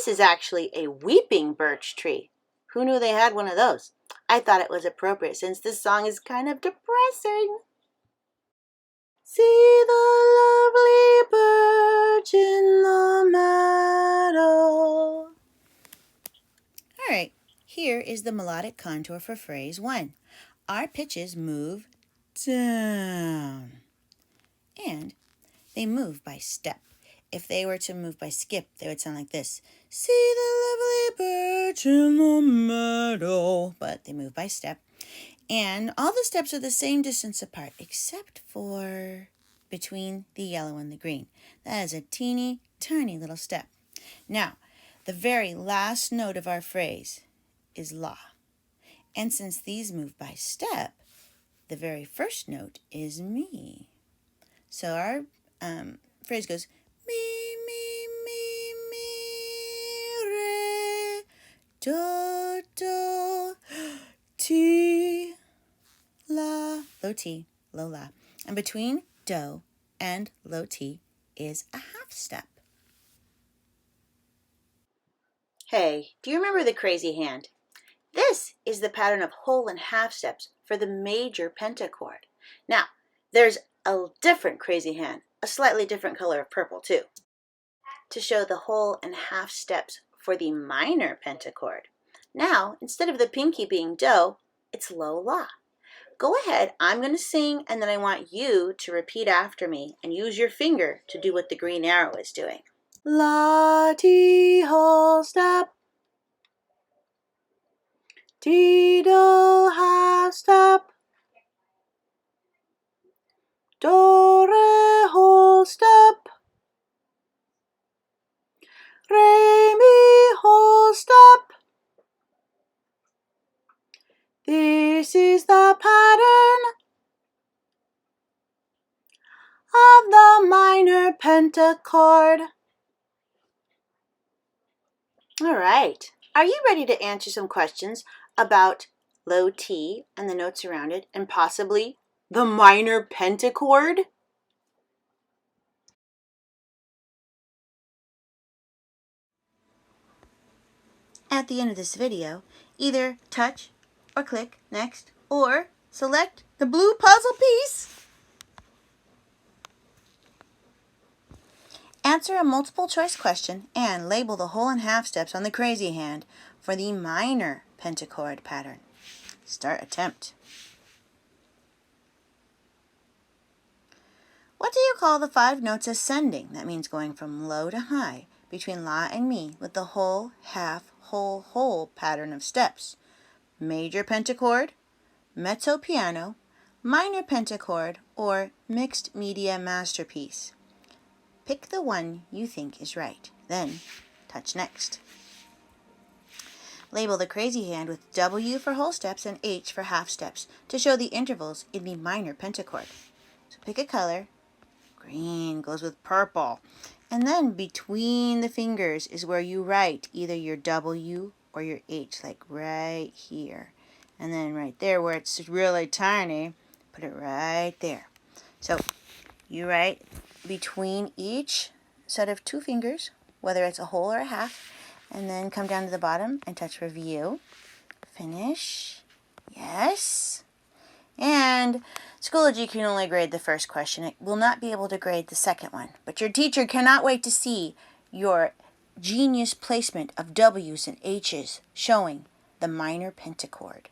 This is actually a weeping birch tree. Who knew they had one of those? I thought it was appropriate since this song is kind of depressing. See the lovely birch in the meadow. All right, here is the melodic contour for phrase 1. Our pitches move down, and they move by step. If they were to move by skip, they would sound like this. See the lovely birch in the meadow. But they move by step. And all the steps are the same distance apart, except for between the yellow and the green. That is a teeny tiny little step. Now, the very last note of our phrase is la. And since these move by step, the very first note is mi. So our phrase goes mi, mi, mi, mi, re, do, do, ti, la, low ti, low la. And between do and low ti is a half step. Hey, do you remember the crazy hand? This is the pattern of whole and half steps for the major pentachord. Now, there's a different crazy hand, a slightly different color of purple too, to show the whole and half steps for the minor pentachord. Now, instead of the pinky being do, it's lo la. Go ahead, I'm going to sing, and then I want you to repeat after me and use your finger to do what the green arrow is doing. La, ti, whole step. Ti, do, half step. Do, re, whole step. Re, mi, whole step. This is the pattern of the minor pentachord. All right. Are you ready to answer some questions about low T and the notes around it, and possibly the minor pentachord? At the end of this video, either touch or click next, or select the blue puzzle piece. Answer a multiple choice question and label the whole and half steps on the crazy hand for the minor pentachord pattern. Start attempt. What do you call the 5 notes ascending? That means going from low to high between la and mi with the whole, half, whole, whole pattern of steps. Major pentachord, mezzo piano, minor pentachord, or mixed media masterpiece. Pick the one you think is right. Then touch next. Label the crazy hand with W for whole steps and H for half steps to show the intervals in the minor pentachord. So pick a color. Green goes with purple. And then between the fingers is where you write either your W or your H, like right here. And then right there where it's really tiny, put it right there. So you write between each set of 2 fingers, whether it's a whole or a half, and then come down to the bottom and touch review. Finish. Yes. And Schoology can only grade the first question. It will not be able to grade the second one. But your teacher cannot wait to see your genius placement of W's and H's showing the minor pentachord.